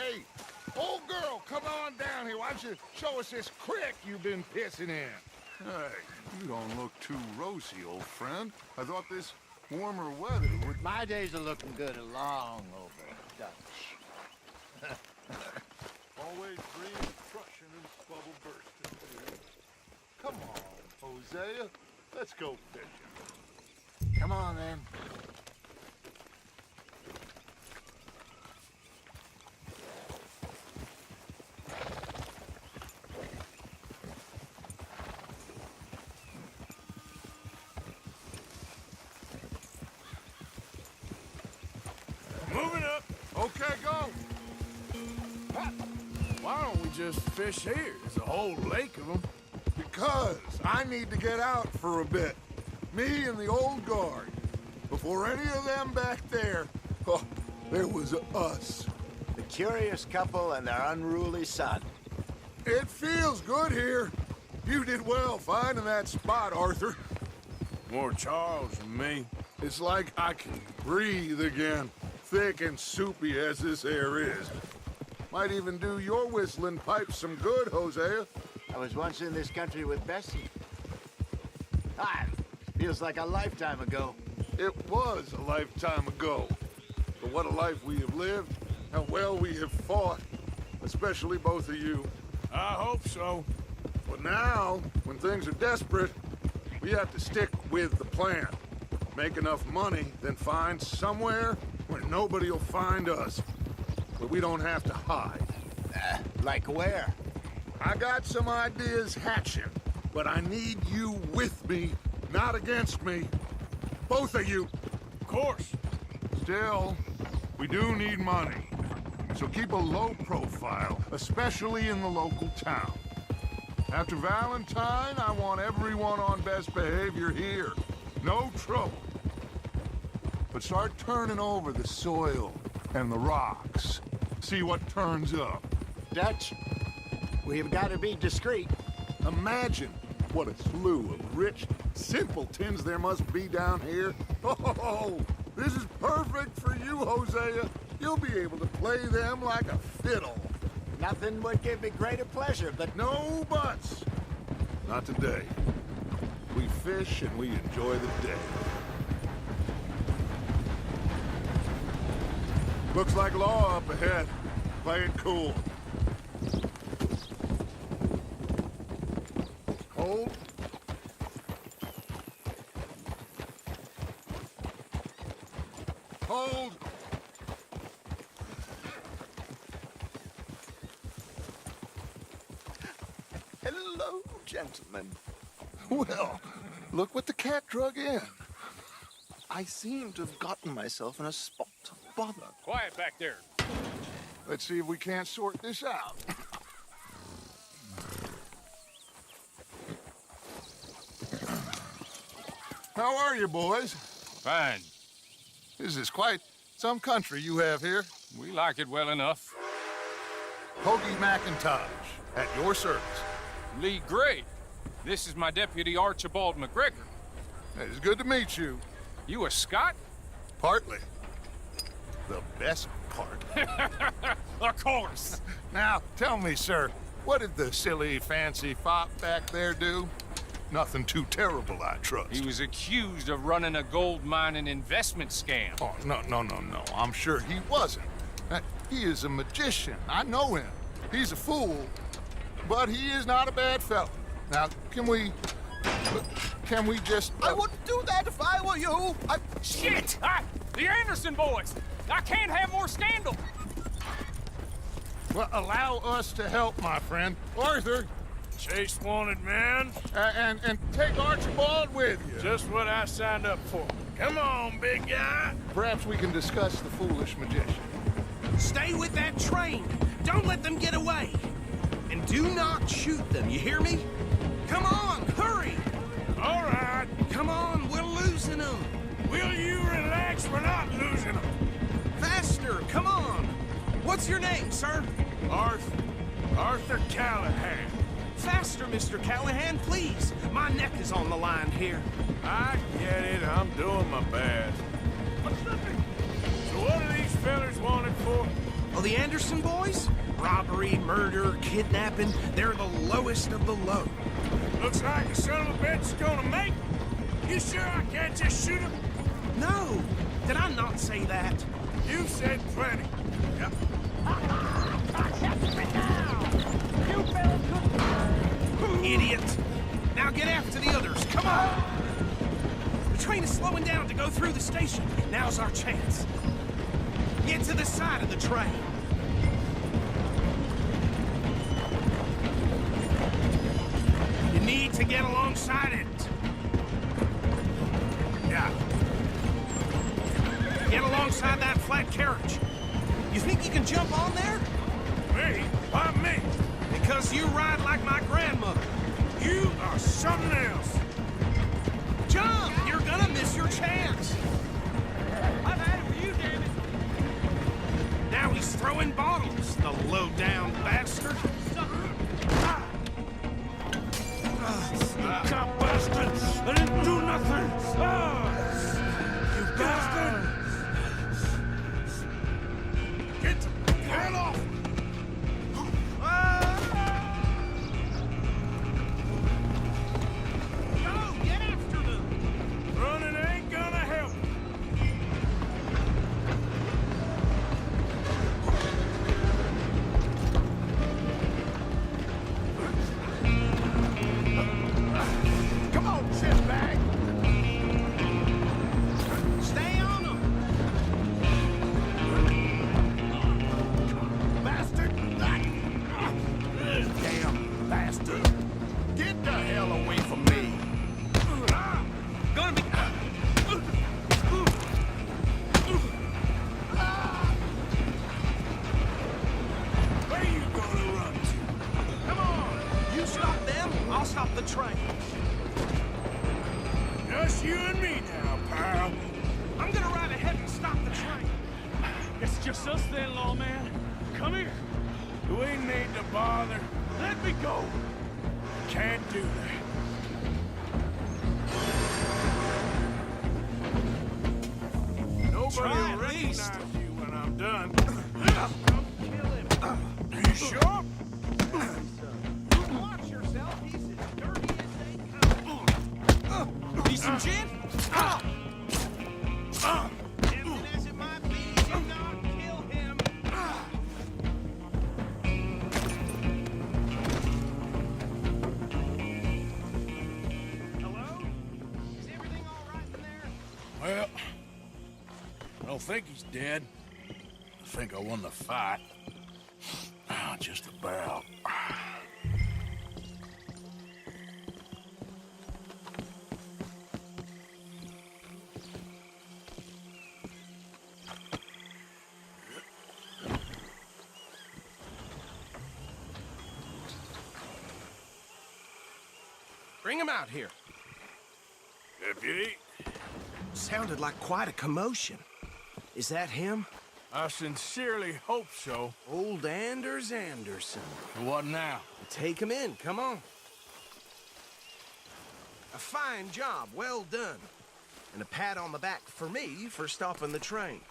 Hey, old girl, come on down here. Why don't you show us this creek you've been pissing in? Hey, you don't look too rosy, old friend. I thought this warmer weather would... My days are looking good along over Dutch. Always dream of crushing and bubble bursting. Come on, Hosea. Let's go fishing. Come on, then. Moving up. Okay, go. Why don't we just fish here? There's a whole lake of them. Because I need to get out for a bit. Me and the old guard. Before any of them back there, oh, there was us. The curious couple and their unruly son. It feels good here. You did well finding that spot, Arthur. More Charles than me. It's like I can breathe again, thick and soupy as this air is. Might even do your whistling pipes some good, Hosea. I was once in this country with Bessie. Feels like a lifetime ago. It was a lifetime ago. But what a life we have lived, how well we have fought, especially both of you. I hope so. But now, when things are desperate, we have to stick with the plan. Make enough money, then find somewhere where nobody will find us. Where we don't have to hide. Like where? I got some ideas hatching, but I need you with me, not against me. Both of you. Of course. Still, we do need money. So keep a low profile, especially in the local town. After Valentine, I want everyone on best behavior here. No trouble. But start turning over the soil and the rocks. See what turns up. Dutch, we've got to be discreet. Imagine what a slew of rich simpletons there must be down here. Oh, this is perfect for you, Hosea. You'll be able to play them like a fiddle. Nothing would give me greater pleasure, but No buts. Not today. We fish and we enjoy the day. Looks like law up ahead. Play it cool. Hold. Hold. hello, gentlemen. Well, look what the cat drug in. I seem to have gotten myself in a spot of bother. Quiet back there. Let's see if we can't sort this out. How are you, boys? Fine. This is quite some country you have here. We like it well enough. Hoagie McIntosh, at your service. Lee Gray. This is my deputy Archibald McGregor. It's good to meet you. You a Scot? Partly. The best part. Of course. Now, tell me, sir, what did the silly, fancy fop back there do? Nothing too terrible, I trust. He was accused of running a gold mining investment scam. Oh, no. I'm sure he wasn't. He is a magician. I know him. He's a fool, but he is not a bad fellow. Now, can we just... I wouldn't do that if I were you. Shit! The Anderson boys! I can't have more scandal! Well, allow us to help, my friend. Arthur, Chase wanted man. and take Archibald with you. Just what I signed up for. Come on, big guy. Perhaps we can discuss the foolish magician. Stay with that train. Don't let them get away. And do not shoot them, you hear me? Come on, hurry! All right. Come on, we're losing them. Will you relax? We're not losing them. Faster, come on. What's your name, sir? Arthur Callahan. Faster, Mr. Callahan, please. My neck is on the line here. I get it. I'm doing my best. So what are these fellers wanted for? Oh, the Anderson boys? Robbery, murder, kidnapping, they're the lowest of the low. Looks like the son of a bitch is gonna make it. You sure I can't just shoot him? No! Did I not say that? You said plenty. Yep. Idiot! Now get after the others, come on! The train is slowing down to go through the station. Now's our chance. Get to the side of the train. You need to get alongside it. Yeah. Get alongside that flat carriage. You think you can jump on there? Me? Why me? Because you ride like my grandmother. You are something else. Jump! You're gonna miss your chance. I've had it for you, damn it. Now he's throwing bottles, the low-down bastard. You cop bastard! I didn't do nothing! You bastard! Get off! Go, get after them! Running ain't gonna help. Come on, shitbag! Stay on them! Bastard! Damn bastard! Get the hell away from me! Gonna be... Where you gonna run to? Come on! You stop them, I'll stop the train. Just you and me now, pal. I'm gonna ride ahead and stop the train. It's just us then, lawman. Come here. We need to bother. Let me go. Can't do that. Nobody Try will at least. recognize you when I'm done. Come kill him. Are you sure? Watch yourself, he's as dirty as they come. Need some gin? Tempting as it might be, do not kill him. Hello? Is everything all right in there? Well, I don't think he's dead. I think I won the fight. Just about. Bring him out here. Deputy, Sounded like quite a commotion. Is that him? I sincerely hope so. Old Anders Anderson. What now? Take him in, come on. A fine job, well done. And a pat on the back for me for stopping the train.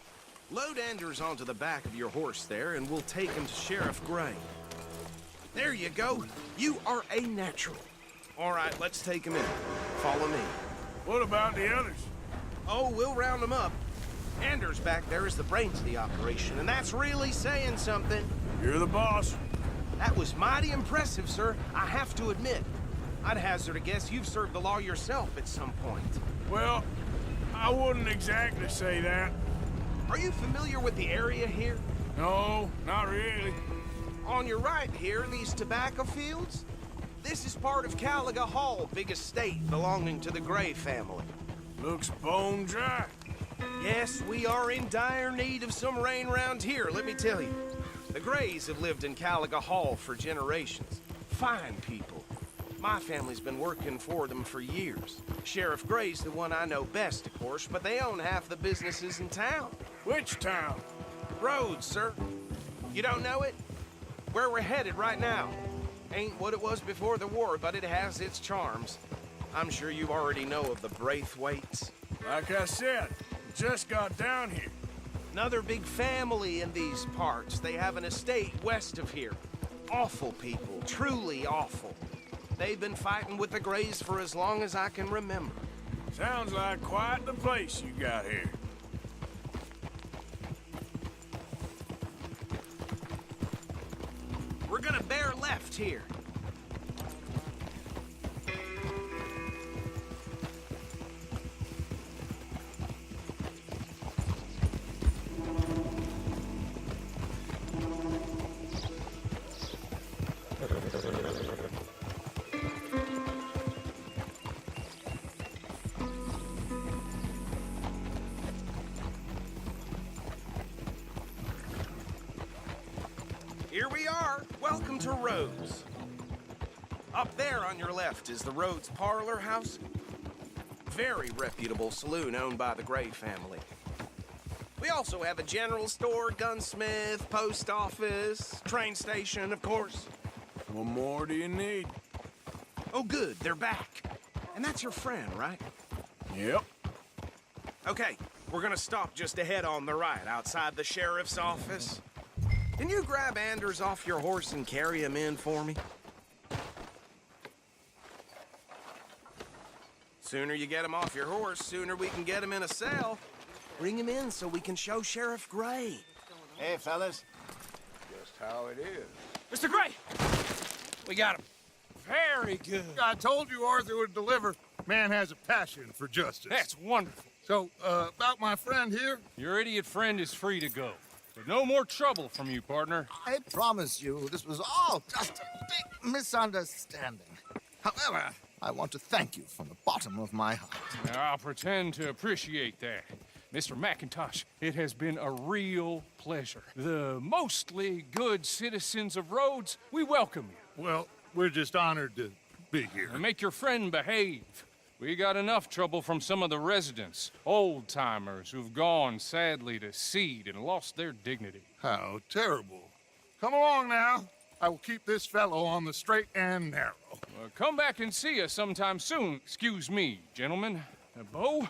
Load Anders onto the back of your horse there, and we'll take him to Sheriff Gray. There you go. You are a natural. All right, let's take him in. Follow me. What about the others? Oh, we'll round them up. Anders back there is the brains of the operation, and that's really saying something. You're the boss. That was mighty impressive, sir. I have to admit. I'd hazard a guess you've served the law yourself at some point. Well, I wouldn't exactly say that. Are you familiar with the area here? No, not really. On your right here, these tobacco fields? This is part of Caliga Hall, big estate belonging to the Gray family. Looks bone dry. Yes, we are in dire need of some rain round here, let me tell you. The Grays have lived in Caliga Hall for generations. Fine people. My family's been working for them for years. Sheriff Gray's the one I know best, of course, but they own half the businesses in town. Which town? Rhodes, sir. You don't know it? Where we're headed right now. Ain't what it was before the war, but it has its charms. I'm sure you already know of the Braithwaites. Like I said, just got down here. Another big family in these parts. They have an estate west of here. Awful people, truly awful. They've been fighting with the Greys for as long as I can remember. Sounds like quite the place you got here. We're gonna bear left here. Here we are. Welcome to Rhodes. Up there on your left is the Rhodes Parlor House. Very reputable saloon owned by the Gray family. We also have a general store, gunsmith, post office, train station, of course. What more do you need? Oh, good, they're back. And that's your friend, right? Yep. Okay, we're gonna stop just ahead on the right, outside the sheriff's office. Can you grab Anders off your horse and carry him in for me? Sooner you get him off your horse, sooner we can get him in a cell. Bring him in so we can show Sheriff Gray. Hey, fellas. Just how it is. Mr. Gray! We got him. Very good. I told you Arthur would deliver. Man has a passion for justice. That's wonderful. So, about my friend here? Your idiot friend is free to go. But no more trouble from you, partner. I promise you, this was all just a big misunderstanding. However, I want to thank you from the bottom of my heart. Now, I'll pretend to appreciate that. Mr. McIntosh, it has been a real pleasure. The mostly good citizens of Rhodes, we welcome you. Well, we're just honored to be here. And make your friend behave. We got enough trouble from some of the residents, old-timers who've gone, sadly, to seed and lost their dignity. How terrible. Come along now. I will keep this fellow on the straight and narrow. Come back and see us sometime soon. Excuse me, gentlemen. Bo,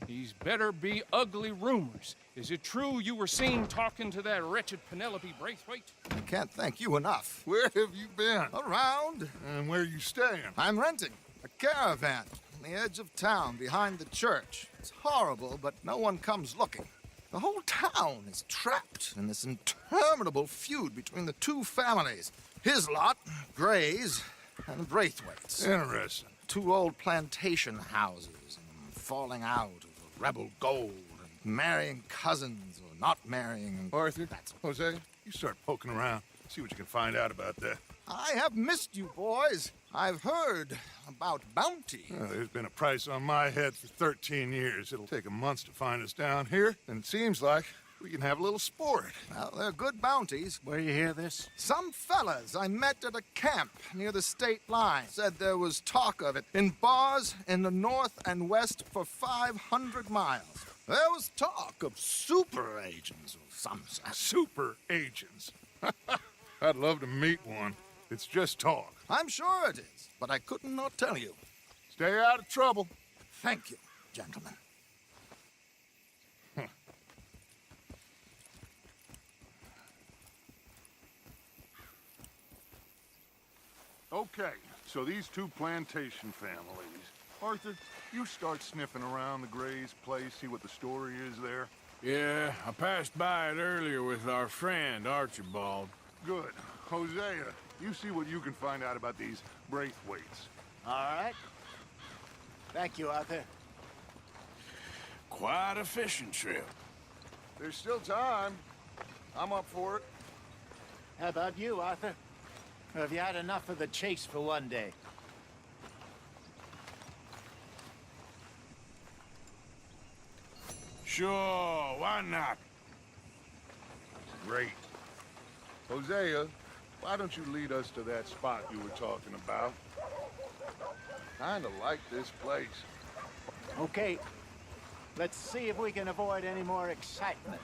these better be ugly rumors. Is it true you were seen talking to that wretched Penelope Braithwaite? I can't thank you enough. Where have you been? Around, And where are you staying? I'm renting a caravan on the edge of town behind the church. It's horrible, but no one comes looking. The whole town is trapped in this interminable feud between the two families. His lot, Gray's, and Braithwaite's. Interesting. Two old plantation houses, and falling out over rebel gold, and marrying cousins or not marrying. Arthur, That's Jose, you start poking around. See what you can find out about that. I have missed you, boys. I've heard about bounty. There's been a price on my head for 13 years. It'll take a month to find us down here, and it seems like we can have a little sport. Well, they're good bounties. Where you hear this? Some fellas I met at a camp near the state line said there was talk of it in bars in the north and west for 500 miles. There was talk of super agents of some sort. Super agents. I'd love to meet one. It's just talk. I'm sure it is, but I couldn't not tell you. Stay out of trouble. Thank you, gentlemen. Okay, so these two plantation families. Arthur, you start sniffing around the Gray's place, see what the story is there. Yeah, I passed by it earlier with our friend, Archibald. Good. Hosea, you see what you can find out about these Braithwaites. All right. Thank you, Arthur. Quite a fishing trip. There's still time. I'm up for it. How about you, Arthur? Or have you had enough of the chase for one day? Sure, why not? Great. Hosea, why don't you lead us to that spot you were talking about? Kinda like this place. Okay. Let's see if we can avoid any more excitement.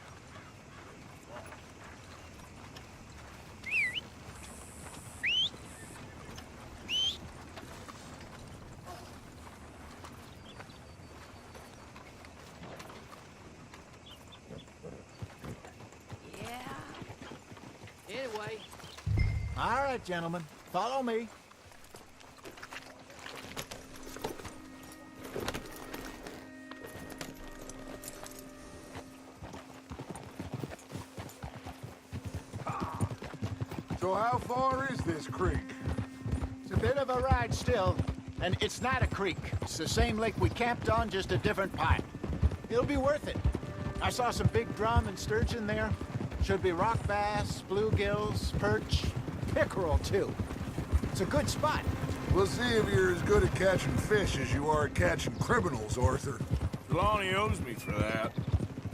Anyway, All right, gentlemen. Follow me. So how far is this creek? It's a bit of a ride still, and it's not a creek. It's the same lake we camped on, just a different pipe. It'll be worth it. I saw some big drum and sturgeon there. Should be rock bass, bluegills, perch, pickerel too. It's a good spot. We'll see if you're as good at catching fish as you are at catching criminals, Arthur. Trelawney owes me for that.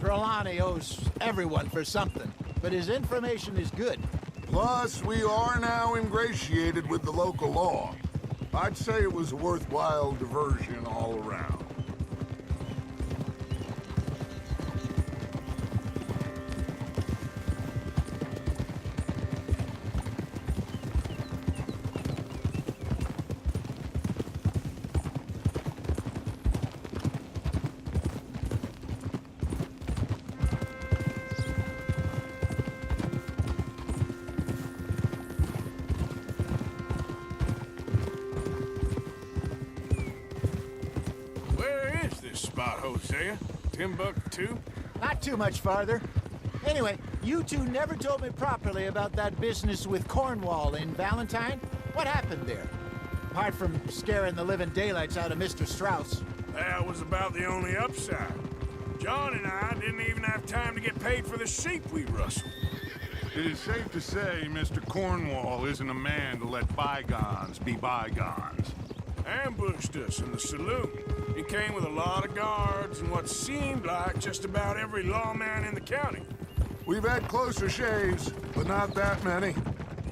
Trelawney owes everyone for something, but his information is good. Plus, we are now ingratiated with the local law. I'd say it was a worthwhile diversion all around. Spot, Hosea? Timbuktu? Not too much farther. Anyway, you two never told me properly about that business with Cornwall in Valentine. What happened there? Apart from scaring the living daylights out of Mr. Strauss. That was about the only upside. John and I didn't even have time to get paid for the sheep we rustled. It is safe to say Mr. Cornwall isn't a man to let bygones be bygones. Ambushed us in the saloon. He came with a lot of guards and what seemed like just about every lawman in the county. We've had closer shaves, but not that many.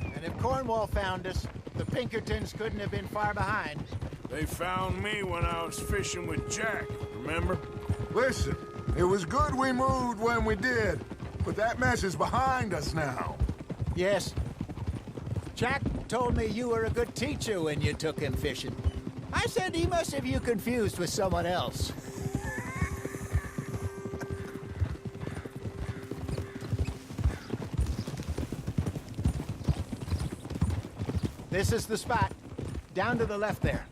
And if Cornwall found us, the Pinkertons couldn't have been far behind. They found me when I was fishing with Jack, remember? Listen, it was good we moved when we did, but that mess is behind us now. Yes. Jack told me you were a good teacher when you took him fishing. I said he must have you confused with someone else. This is the spot. Down to the left there.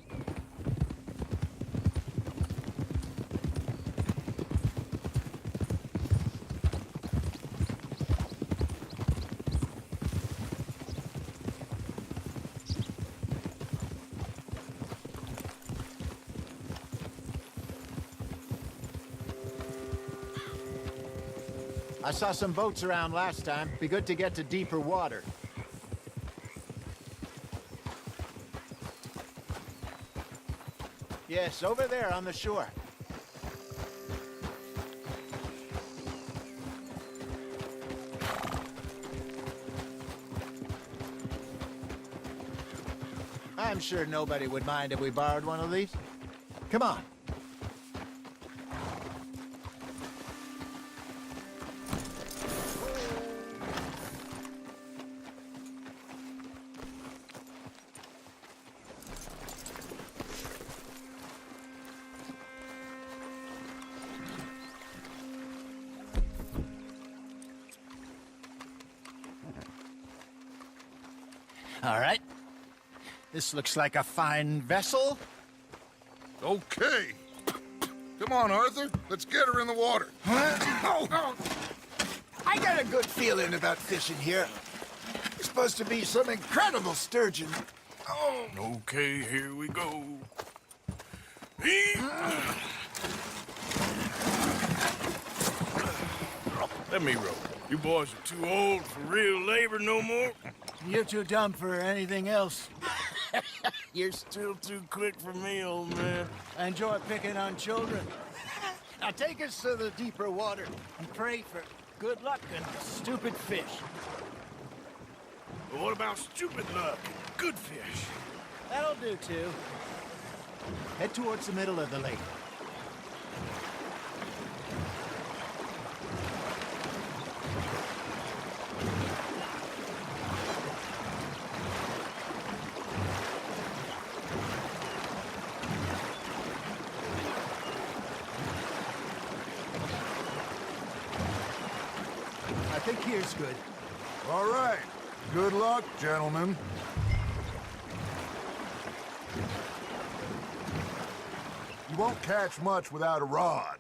I saw some boats around last time. Be good to get to deeper water. Yes, over there on the shore. I'm sure nobody would mind if we borrowed one of these. Come on. All right. This looks like a fine vessel. Okay. Come on, Arthur. Let's get her in the water. Oh. I got a good feeling about fishing here. It's supposed to be some incredible sturgeon. Oh. Okay, here we go. Let me row. You boys are too old for real labor no more. You're too dumb for anything else. You're still too quick for me, old man. I enjoy picking on children. Now take us to the deeper water and pray for good luck and stupid fish. But what about stupid luck and good fish? That'll do, too. Head towards the middle of the lake. I think here's good. All right. Good luck, gentlemen. You won't catch much without a rod.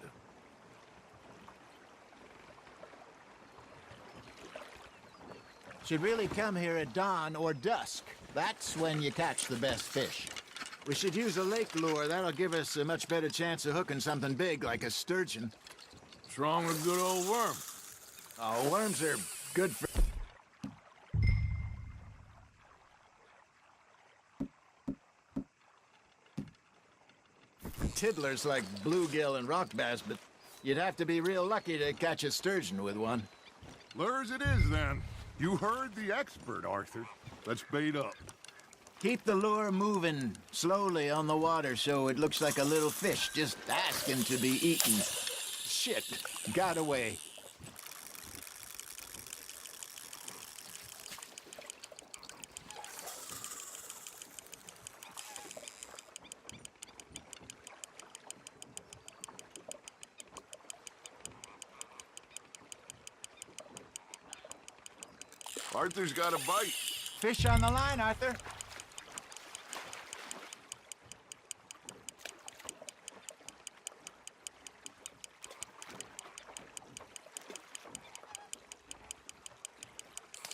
Should really come here at dawn or dusk. That's when you catch the best fish. We should use a lake lure. That'll give us a much better chance of hooking something big like a sturgeon. What's wrong with a good old worm? Oh, worms are good for... tiddlers like bluegill and rock bass, but you'd have to be real lucky to catch a sturgeon with one. Lures it is, then. You heard the expert, Arthur. Let's bait up. Keep the lure moving slowly on the water so it looks like a little fish just asking to be eaten. Shit, got away. Arthur's got a bite. Fish on the line, Arthur.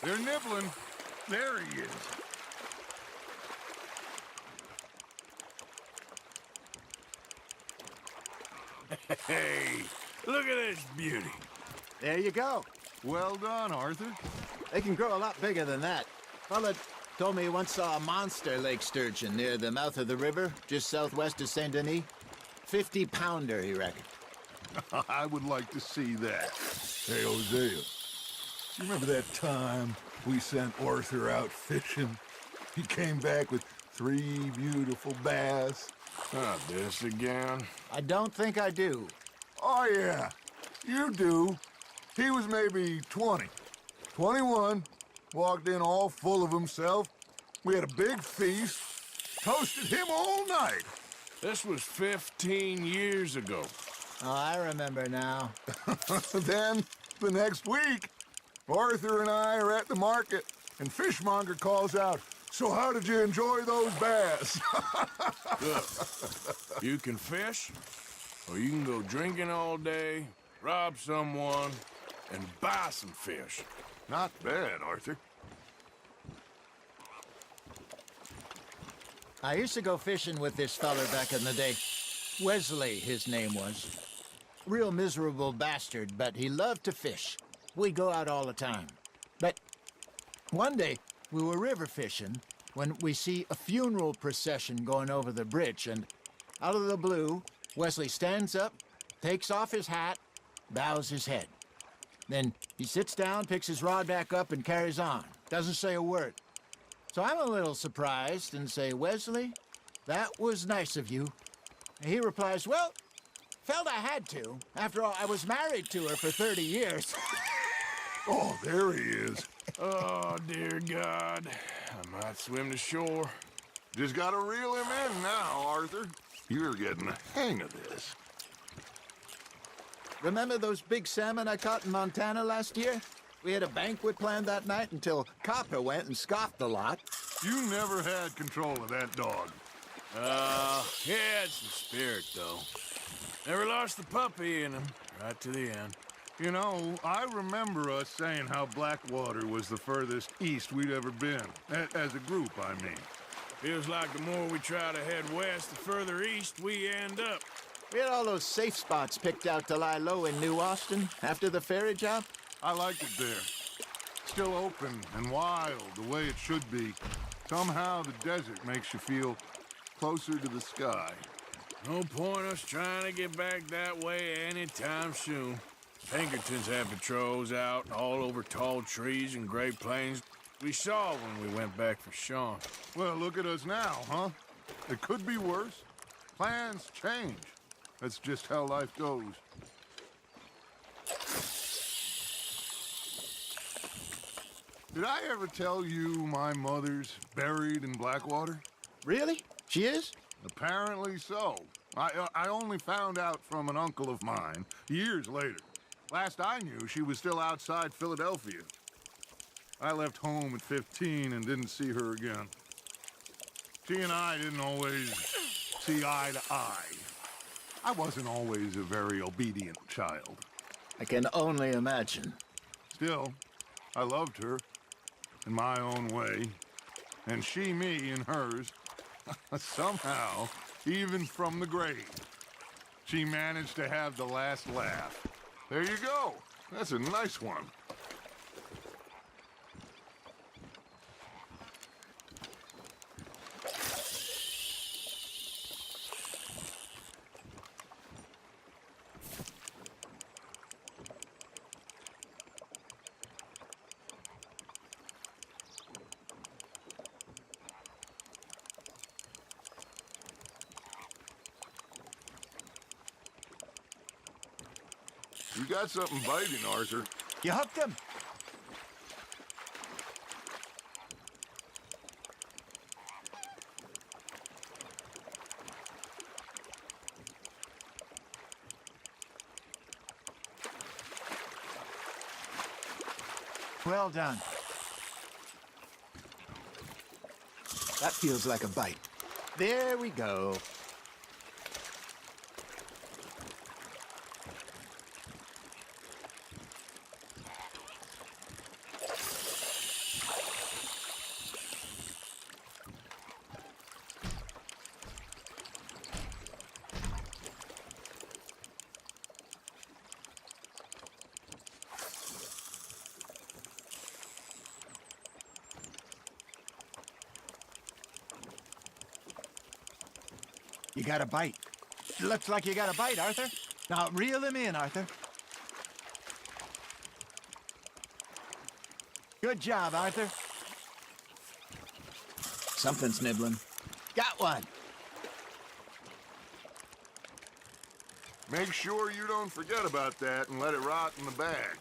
They're nibbling. There he is. Hey, look at this beauty. There you go. Well done, Arthur. They can grow a lot bigger than that. Fella told me he once saw a monster lake sturgeon near the mouth of the river, just southwest of Saint Denis. 50-pounder, he reckoned. I would like to see that. Hey, Hosea, you remember that time we sent Arthur out fishing? He came back with 3 beautiful bass. Not this again. I don't think I do. Oh, yeah, you do. He was maybe 20, 21, walked in all full of himself. We had a big feast, toasted him all night. This was 15 years ago. Oh, I remember now. Then, the next week, Arthur and I are at the market, and Fishmonger calls out, "So how did you enjoy those bass?" Look, you can fish, or you can go drinking all day, rob someone, and buy some fish. Not bad, Arthur. I used to go fishing with this feller back in the day. Wesley, his name was. Real miserable bastard, but he loved to fish. We'd go out all the time. But one day, we were river fishing when we see a funeral procession going over the bridge, and out of the blue, Wesley stands up, takes off his hat, bows his head. Then he sits down, picks his rod back up, and carries on. Doesn't say a word. So I'm a little surprised and say, "Wesley, that was nice of you." And he replies, "Well, felt I had to. After all, I was married to her for 30 years. Oh, there he is. Oh, dear God. I might swim to shore. Just gotta reel him in now, Arthur. You're getting the hang of this. Remember those big salmon I caught in Montana last year? We had a banquet planned that night until Copper went and scoffed a lot. You never had control of that dog. He had some spirit, though. Never lost the puppy in him, right to the end. You know, I remember us saying how Blackwater was the furthest east we'd ever been. As a group, I mean. Feels like the more we try to head west, the further east we end up. We had all those safe spots picked out to lie low in New Austin after the ferry job. I liked it there. Still open and wild, the way it should be. Somehow the desert makes you feel closer to the sky. No point us trying to get back that way anytime soon. Pinkertons had patrols out all over tall trees and Great Plains. We saw when we went back for Sean. Well, look at us now, huh? It could be worse. Plans change. That's just how life goes. Did I ever tell you my mother's buried in Blackwater? Really? She is? Apparently so. I only found out from an uncle of mine years later. Last I knew, she was still outside Philadelphia. I left home at 15 and didn't see her again. She and I didn't always see eye to eye. I wasn't always a very obedient child. I can only imagine. Still, I loved her in my own way, and she me in hers. Somehow, even from the grave, she managed to have the last laugh. There you go. That's a nice one. You got something biting, Arthur. You hooked him? Well done. That feels like a bite. There we go. You got a bite. Looks like you got a bite, Arthur. Now, reel him in, Arthur. Good job, Arthur. Something's nibbling. Got one. Make sure you don't forget about that and let it rot in the bag.